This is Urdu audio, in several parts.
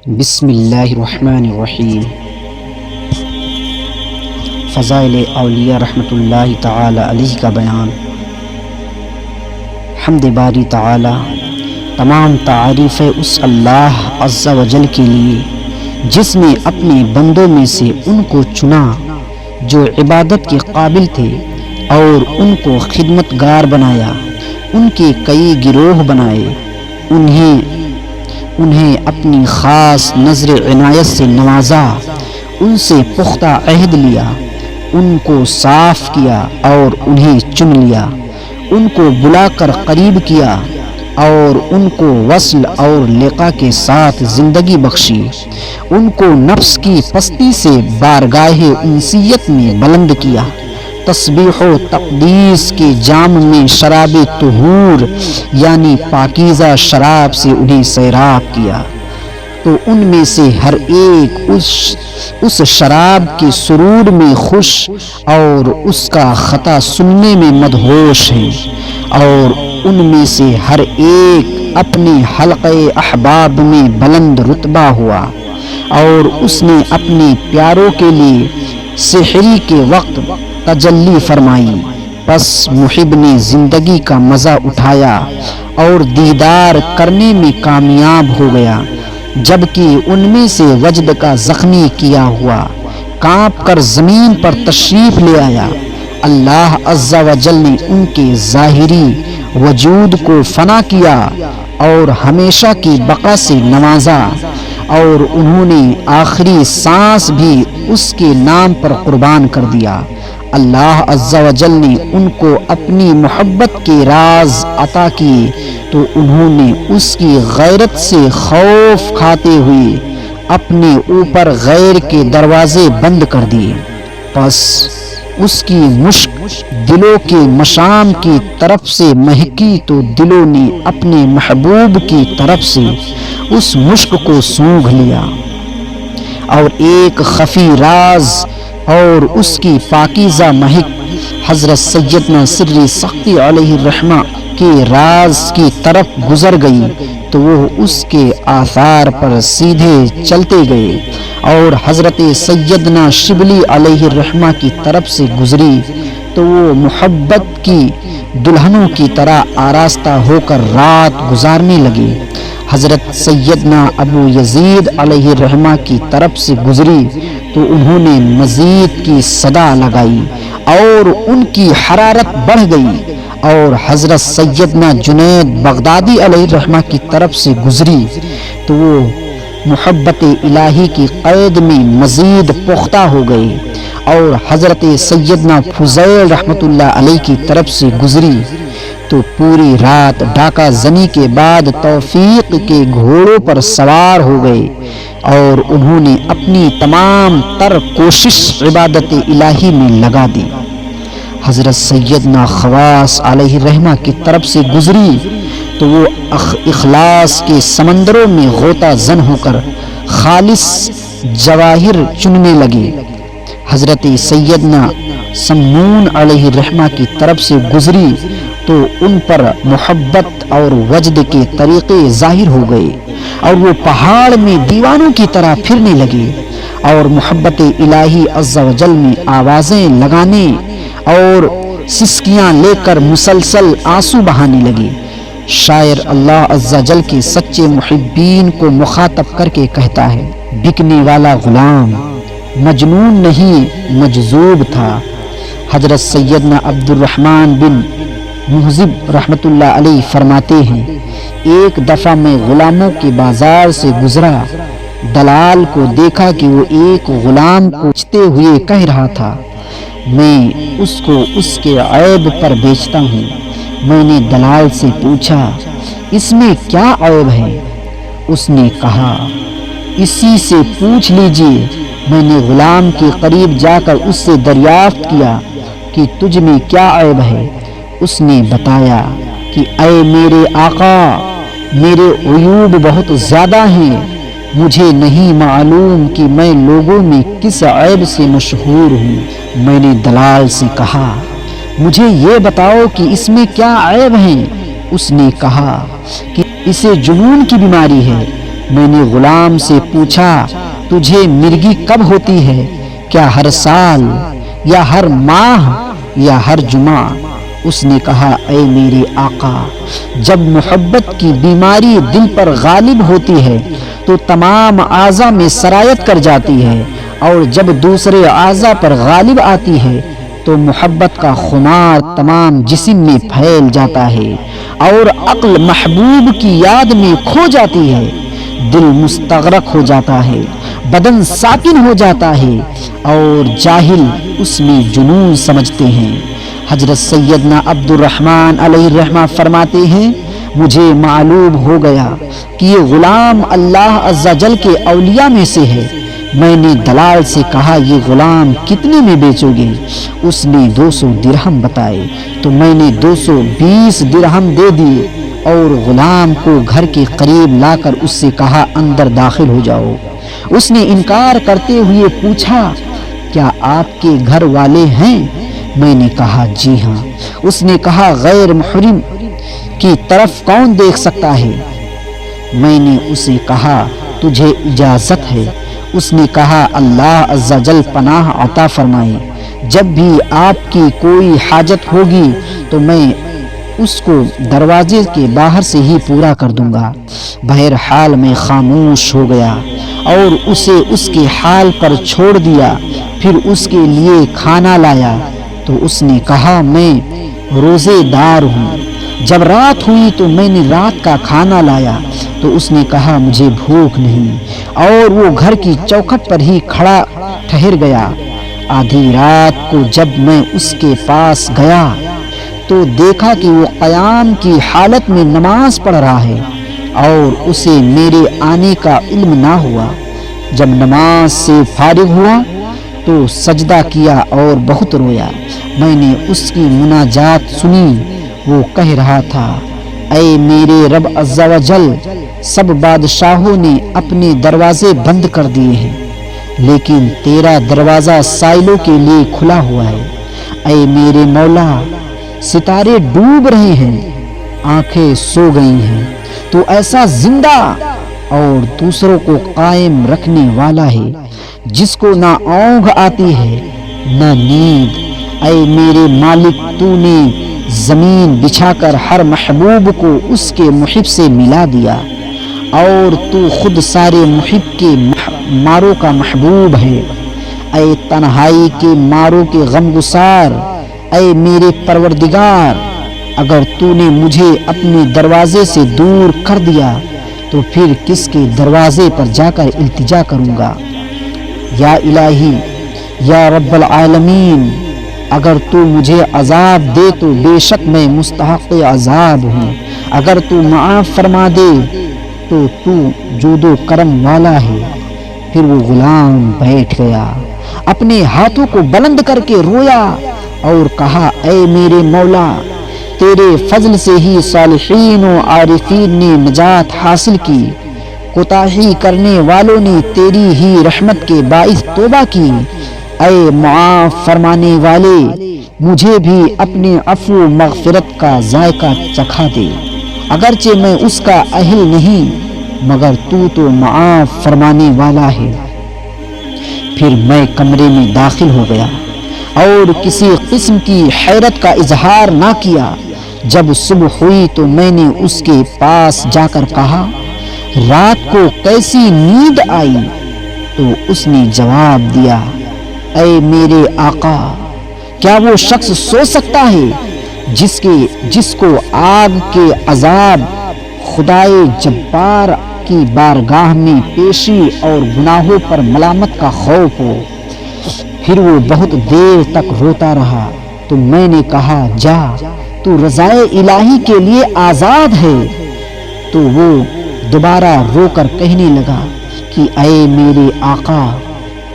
بسم اللہ الرحمن الرحیم۔ فضائل اولیاء رحمۃ اللہ تعالی علیہ کا بیان۔ حمد باری تعالی، تمام تعریف اس اللہ عز و جل کے لیے جس نے اپنے بندوں میں سے ان کو چنا جو عبادت کے قابل تھے اور ان کو خدمت گار بنایا، ان کے کئی گروہ بنائے، انہیں اپنی خاص نظر عنایت سے نوازا، ان سے پختہ عہد لیا، ان کو صاف کیا اور انہیں چن لیا، ان کو بلا کر قریب کیا اور ان کو وصل اور لقا کے ساتھ زندگی بخشی، ان کو نفس کی پستی سے بارگاہ انسیت میں بلند کیا، تسبیح و تقدیس کے جام میں شراب طہور یعنی پاکیزہ شراب سے انہیں سیراب کیا، تو ان میں سے ہر ایک اس شراب کے سرور میں خوش اور اس کا خطا سننے میں مدہوش ہے، اور ان میں سے ہر ایک اپنے حلقہ احباب میں بلند رتبہ ہوا، اور اس نے اپنے پیاروں کے لیے سحری کے وقت تجلی فرمائی، پس محب نے زندگی کا مزہ اٹھایا اور دیدار کرنے میں کامیاب ہو گیا، جبکہ ان میں سے وجد کا زخمی کیا ہوا کانپ کر زمین پر تشریف لے آیا۔ اللہ عز و جل نے ان کے ظاہری وجود کو فنا کیا اور ہمیشہ کی بقا سے نوازا، اور انہوں نے آخری سانس بھی اس کے نام پر قربان کر دیا۔ اللہ عز و جل نے ان کو اپنی محبت کے راز عطا کیے تو انہوں نے اس کی غیرت سے خوف کھاتے ہوئے اپنے اوپر غیر کے دروازے بند کر دیے، پس اس کی مشک دلوں کے مشام کی طرف سے مہکی تو دلوں نے اپنے محبوب کی طرف سے اس مشک کو سونگھ لیا، اور ایک خفی راز اور اس کی پاکیزہ مہک حضرت سیدنا سری سختی علیہ الرحمہ کے راز کی طرف گزر گئی تو وہ اس کے آثار پر سیدھے چلتے گئے، اور حضرت سیدنا شبلی علیہ الرحمہ کی طرف سے گزری تو وہ محبت کی دلہنوں کی طرح آراستہ ہو کر رات گزارنے لگے۔ حضرت سیدنا ابو یزید علیہ الرحمہ کی طرف سے گزری تو انہوں نے مزید کی صدا لگائی اور ان کی حرارت بڑھ گئی، اور حضرت سیدنا جنید بغدادی علیہ الرحمہ کی طرف سے گزری تو وہ محبت الہی کی قید میں مزید پختہ ہو گئے، اور حضرت سیدنا فضیل رحمۃ اللہ علیہ کی طرف سے گزری تو پوری رات ڈاکہ زنی کے بعد توفیق کے گھوڑوں پر سوار ہو گئے، اور انہوں نے اپنی تمام تر کوشش عبادت الہی میں لگا دی۔ حضرت سیدنا خواص علیہ الرحمہ کی طرف سے گزری تو وہ اخلاص کے سمندروں میں غوطہ زن ہو کر خالص جواہر چننے لگے۔ حضرت سیدنا سمون علیہ الرحمہ کی طرف سے گزری تو ان پر محبت اور وجد کے طریقے ظاہر ہو گئے، اور وہ پہاڑ میں دیوانوں کی طرح پھرنے لگے، اور محبت الہی عز و جل میں آوازیں لگانے اور سسکیاں لے کر مسلسل آنسو بہانے لگے۔ شاعر اللہ عز و جل کے سچے محبین کو مخاطب کر کے کہتا ہے، بکنے والا غلام مجنون نہیں مجذوب تھا۔ حضرت سیدنا عبد الرحمن بن محزب رحمۃ اللہ علیہ فرماتے ہیں، ایک دفعہ میں غلاموں کے بازار سے گزرا، دلال کو دیکھا کہ وہ ایک غلام کو بیچتے ہوئے کہہ رہا تھا، میں اس کو اس کے عیب پر بیچتا ہوں۔ میں نے دلال سے پوچھا، اس میں کیا عیب ہے؟ اس نے کہا، اسی سے پوچھ لیجئے۔ میں نے غلام کے قریب جا کر اس سے دریافت کیا کہ تجھ میں کیا عیب ہے؟ اس نے بتایا کہ اے میرے آقا، میرے عیوب بہت زیادہ ہیں، مجھے نہیں معلوم کہ میں لوگوں میں کس عیب سے مشہور ہوں۔ میں نے دلال سے کہا، مجھے یہ بتاؤ کہ اس میں کیا عیب ہیں؟ اس نے کہا کہ اسے جنون کی بیماری ہے۔ میں نے غلام سے پوچھا تجھے مرگی کب ہوتی ہے؟ کیا ہر سال یا ہر ماہ یا ہر جمعہ؟ اس نے کہا اے میرے آقا، جب محبت کی بیماری دل پر غالب ہوتی ہے تو تمام اعضاء میں سرایت کر جاتی ہے، اور جب دوسرے اعضاء پر غالب آتی ہے تو محبت کا خمار تمام جسم میں پھیل جاتا ہے، اور عقل محبوب کی یاد میں کھو جاتی ہے، دل مستغرق ہو جاتا ہے، بدن ساکن ہو جاتا ہے، اور جاہل اس میں جنون سمجھتے ہیں۔ حضرت سیدنا عبد الرحمن علیہ الرحمہ فرماتے ہیں مجھے معلوم ہو گیا کہ یہ غلام اللہ عز و جل کے اولیاء میں سے ہے۔ میں نے دلال سے کہا یہ غلام کتنے میں بیچو گے؟ اس نے 200 درہم بتائے تو میں نے 220 درہم دے دیے، اور غلام کو گھر کے قریب لا کر اس سے کہا اندر داخل ہو جاؤ۔ اس نے انکار کرتے ہوئے پوچھا کیا آپ کے گھر والے ہیں؟ میں نے کہا جی ہاں۔ اس نے کہا غیر محرم کی طرف کون دیکھ سکتا ہے؟ میں نے اسے کہا تجھے اجازت ہے۔ اس نے کہا اللہ عز و جل پناہ عطا فرمائے، جب بھی آپ کی کوئی حاجت ہوگی تو میں اس کو دروازے کے باہر سے ہی پورا کر دوں گا۔ بہرحال میں خاموش ہو گیا اور اسے اس کے حال پر چھوڑ دیا۔ پھر اس کے لیے کھانا لایا تو اس نے کہا میں روزے دار ہوں۔ جب رات ہوئی تو میں نے رات کا کھانا لایا تو اس نے کہا مجھے بھوک نہیں، اور وہ گھر کی چوکھٹ پر ہی کھڑا ٹھہر گیا۔ آدھی رات کو جب میں اس کے پاس گیا تو دیکھا کہ وہ قیام کی حالت میں نماز پڑھ رہا ہے، اور اسے میرے آنے کا علم نہ ہوا۔ جب نماز سے فارغ ہوا تو سجدہ کیا اور بہت رویا۔ میں نے اس کی مناجات سنی، وہ کہہ رہا تھا اے میرے رب عز و جل، سب بادشاہوں نے اپنے دروازے بند کر دیے ہیں، لیکن تیرا دروازہ سائلوں کے لیے کھلا ہوا ہے۔ اے میرے مولا، ستارے ڈوب رہے ہیں، آنکھیں سو گئی ہیں، تو ایسا زندہ اور دوسروں کو قائم رکھنے والا ہے جس کو نہ اونگ آتی ہے نہ نیند۔ اے میرے مالک، تو نے زمین بچھا کر ہر محبوب کو اس کے محب سے ملا دیا، اور تو خود سارے محب کے ماروں کا محبوب ہے۔ اے تنہائی کے ماروں کے غمگسار، اے میرے پروردگار، اگر تو نے مجھے اپنے دروازے سے دور کر دیا تو پھر کس کے دروازے پر جا کر التجا کروں گا؟ یا الہی، یا رب العالمین، اگر تو مجھے عذاب دے تو بے شک میں مستحق عذاب ہوں، اگر تو معاف فرما دے تو تو جود و کرم والا ہے۔ پھر وہ غلام بیٹھ گیا، اپنے ہاتھوں کو بلند کر کے رویا اور کہا اے میرے مولا، تیرے فضل سے ہی صالحین و عارفین نے نجات حاصل کی، کوتاہی کرنے والوں نے تیری ہی رحمت کے باعث توبہ کی۔ اے معاف فرمانے والے، مجھے بھی اپنے عفو مغفرت کا ذائقہ چکھا دے، اگرچہ میں اس کا اہل نہیں، مگر تو معاف فرمانے والا ہے۔ پھر میں کمرے میں داخل ہو گیا اور کسی قسم کی حیرت کا اظہار نہ کیا۔ جب صبح ہوئی تو میں نے اس کے پاس جا کر کہا رات کو کیسی نیند آئی؟ تو اس نے جواب دیا اے میرے آقا، کیا وہ شخص سو سکتا ہے جس کو آگ کے عذاب خدائے جبار کی بارگاہ میں پیشی اور گناہوں پر ملامت کا خوف ہو؟ پھر وہ بہت دیر تک روتا رہا تو میں نے کہا جا، تو رضائے الہی کے لیے آزاد ہے۔ تو وہ دوبارہ رو کر کہنے لگا کہ اے میرے آقا،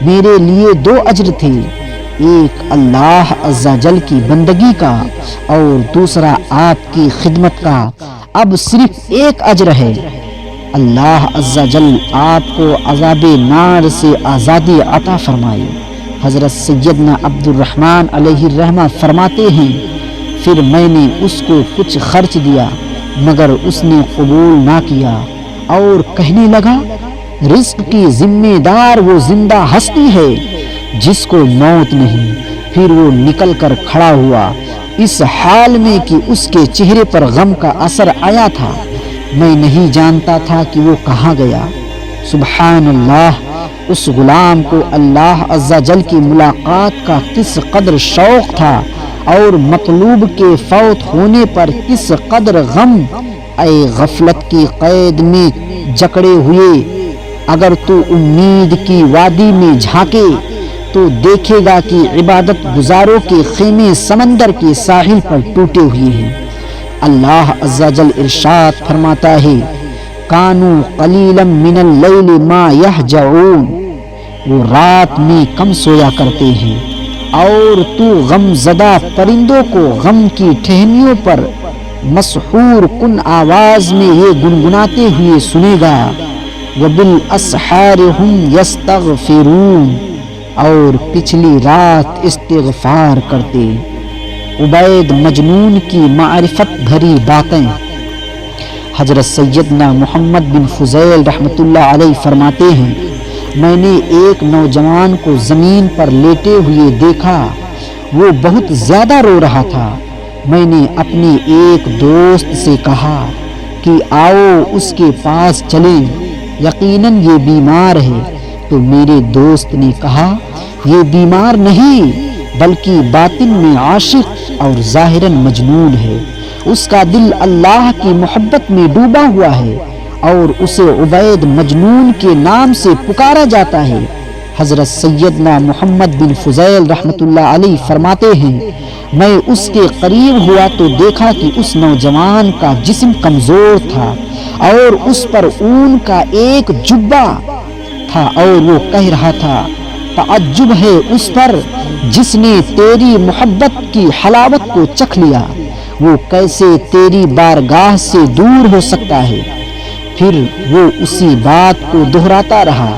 میرے لیے 2 اجر تھے، ایک اللہ عز و جل کی بندگی کا اور دوسرا آپ کی خدمت کا، اب صرف 1 اجر ہے۔ اللہ عز و جل آپ کو عذاب نار سے آزادی عطا فرمائے۔ حضرت سیدنا عبد الرحمن علیہ الرحمہ فرماتے ہیں پھر میں نے اس کو کچھ خرچ دیا مگر اس نے قبول نہ کیا اور کہنے لگا رزق کی ذمہ دار وہ زندہ ہستی ہے جس کو موت نہیں۔ پھر وہ نکل کر کھڑا ہوا اس حال میں کہ اس کے چہرے پر غم کا اثر آیا تھا۔ میں نہیں جانتا تھا کہ وہ کہاں گیا۔ سبحان اللہ، اس غلام کو اللہ عز و جل کی ملاقات کا کس قدر شوق تھا اور مطلوب کے فوت ہونے پر کس قدر غم۔ اے غفلت کی قید میں جکڑے ہوئے، اگر تو امید کی وادی میں جھانکے تو دیکھے گا کہ عبادت گزاروں کے خیمے سمندر کے ساحل پر ٹوٹے ہوئے ہیں۔ اللہ عز و جل ارشاد فرماتا ہے کانوا قلیلا من اللیل ما یہجعون، وہ رات میں کم سویا کرتے ہیں اور تو غم زدہ پرندوں کو غم کی ٹہنیوں پر مسحور کن آواز میں یہ گنگناتے ہوئے سنے گا۔ وبالاسحار ہم یستغفرون، اور پچھلی رات استغفار کرتے۔ عبید مجنون کی معرفت بھری باتیں۔ حضرت سیدنا محمد بن فضیل رحمۃ اللہ علیہ فرماتے ہیں میں نے ایک نوجوان کو زمین پر لیٹے ہوئے دیکھا، وہ بہت زیادہ رو رہا تھا۔ میں نے اپنے ایک دوست سے کہا کہ آؤ اس کے پاس چلیں، یقیناً یہ بیمار ہے۔ تو میرے دوست نے کہا یہ بیمار نہیں بلکہ باطن میں عاشق اور ظاہراً مجنون ہے، اس کا دل اللہ کی محبت میں ڈوبا ہوا ہے اور اسے عبید مجنون کے نام سے پکارا جاتا ہے۔ حضرت سیدنا محمد بن فضیل رحمۃ اللہ علیہ فرماتے ہیں میں اس کے قریب ہوا تو دیکھا کہ اس نوجوان کا جسم کمزور تھا اور اس پر اون کا ایک جبہ تھا اور وہ کہہ رہا تھا تعجب ہے اس پر جس نے تیری محبت کی حلاوت کو چکھ لیا، وہ کیسے تیری بارگاہ سے دور ہو سکتا ہے۔ پھر وہ اسی بات کو دہراتا رہا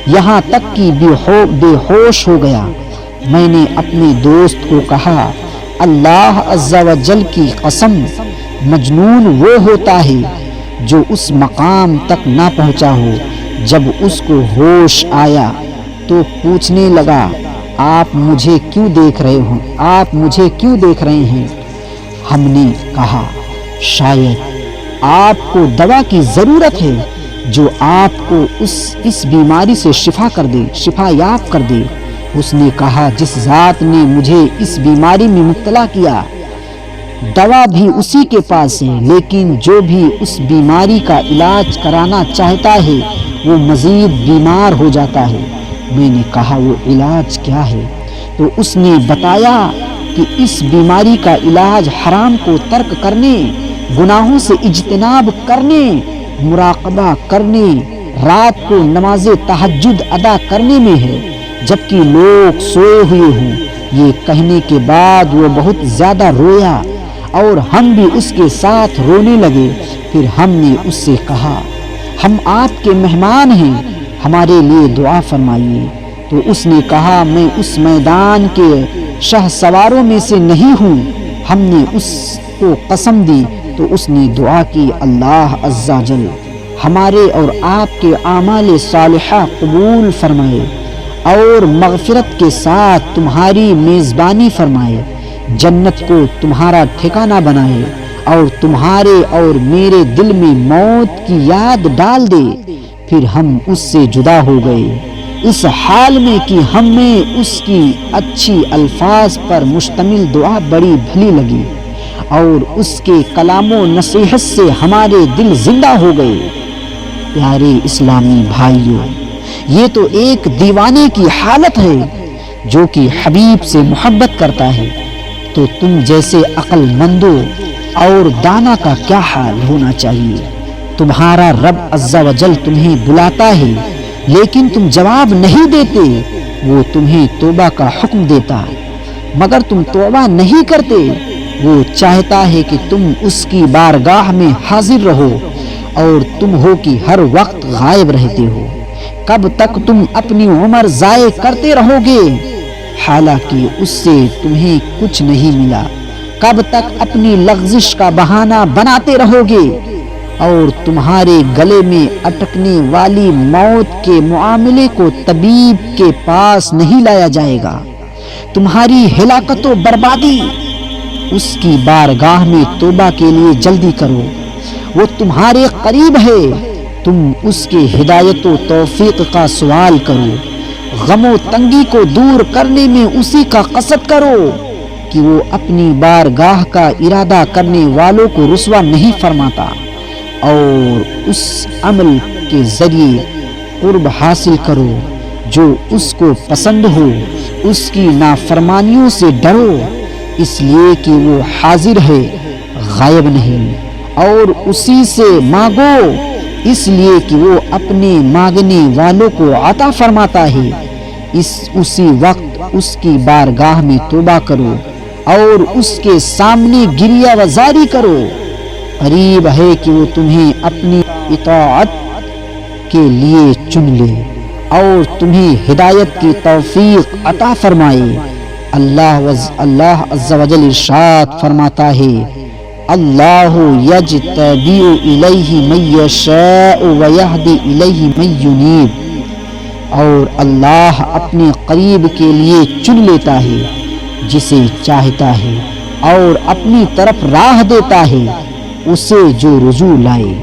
یہاں تک کہ بے ہوش ہو گیا۔ میں نے اپنے دوست کو کہا اللہ عز و جل کی قسم، مجنون وہ ہوتا ہے جو اس مقام تک نہ پہنچا ہو۔ جب اس کو ہوش آیا تو پوچھنے لگا آپ مجھے کیوں دیکھ رہے ہیں؟ ہم نے کہا شاید آپ کو دوا کی ضرورت ہے جو آپ کو اس بیماری سے شفا یاب کر دے۔ اس نے کہا جس ذات نے مجھے اس بیماری میں مبتلا کیا دوا بھی اسی کے پاس ہے، لیکن جو بھی اس بیماری کا علاج کرانا چاہتا ہے وہ مزید بیمار ہو جاتا ہے۔ میں نے کہا وہ علاج کیا ہے؟ تو اس نے بتایا کہ اس بیماری کا علاج حرام کو ترک کرنے، گناہوں سے اجتناب کرنے، مراقبہ کرنے، رات کو نماز تہجد ادا کرنے میں ہے جبکہ لوگ سوئے ہوئے ہوں۔ یہ کہنے کے بعد وہ بہت زیادہ رویا اور ہم بھی اس کے ساتھ رونے لگے۔ پھر ہم نے اس سے کہا ہم آپ کے مہمان ہیں، ہمارے لیے دعا فرمائیے۔ تو اس نے کہا میں اس میدان کے شہ سواروں میں سے نہیں ہوں۔ ہم نے اس کو قسم دی تو اس نے دعا کی اللہ عز و جل ہمارے اور آپ کے اعمال صالحہ قبول فرمائے اور مغفرت کے ساتھ تمہاری میزبانی فرمائے، جنت کو تمہارا ٹھکانہ بنائے اور تمہارے اور میرے دل میں موت کی یاد ڈال دے۔ پھر ہم اس سے جدا ہو گئے اس حال میں کہ ہمیں اس کی اچھی الفاظ پر مشتمل دعا بڑی بھلی لگی اور اس کے کلام و نصیحت سے ہمارے دل زندہ ہو گئے۔ پیارے اسلامی بھائیوں، یہ تو ایک دیوانے کی حالت ہے جو کہ حبیب سے محبت کرتا ہے، تو تم جیسے عقل مندوں اور دانا کا کیا حال ہونا چاہیے؟ تمہارا رب عز و جل تمہیں بلاتا ہے لیکن تم جواب نہیں دیتے، وہ تمہیں توبہ کا حکم دیتا مگر تم توبہ نہیں کرتے، وہ چاہتا ہے کہ تم اس کی بارگاہ میں حاضر رہو اور تم ہو کہ ہر وقت غائب رہتے ہو۔ کب تک تم اپنی عمر ضائع کرتے رہو گے حالانکہ اس سے تمہیں کچھ نہیں ملا؟ کب تک اپنی لغزش کا بہانہ بناتے رہو گے؟ اور تمہارے گلے میں اٹکنے والی موت کے معاملے کو طبیب کے پاس نہیں لایا جائے گا۔ تمہاری ہلاکت و بربادی اس کی بارگاہ میں توبہ کے لیے جلدی کرو، وہ تمہارے قریب ہے، تم اس کے ہدایت و توفیق کا سوال کرو، غم و تنگی کو دور کرنے میں اسی کا قصد کرو کہ وہ اپنی بارگاہ کا ارادہ کرنے والوں کو رسوا نہیں فرماتا، اور اس عمل کے ذریعے قرب حاصل کرو جو اس کو پسند ہو۔ اس کی نافرمانیوں سے ڈرو، اس لیے کہ وہ حاضر ہے، غائب نہیں، اور اسی سے مانگو، اس لیے کہ وہ اپنے مانگنے والوں کو عطا فرماتا ہے۔ اسی وقت اس کی بارگاہ میں توبہ کرو اور اس کے سامنے گریہ وزاری کرو، قریب ہے کہ وہ تمہیں اپنی اطاعت کے لیے چن لے اور تمہیں ہدایت کی توفیق عطا فرمائے۔ اللہ عز و جل ارشاد فرماتا ہے، اللہ یجتبی الیہ من یشاء ویہدی الیہ من ینیب، اور اللہ اپنے قریب کے لیے چن لیتا ہے جسے چاہتا ہے اور اپنی طرف راہ دیتا ہے اسے جو رجوع لائے۔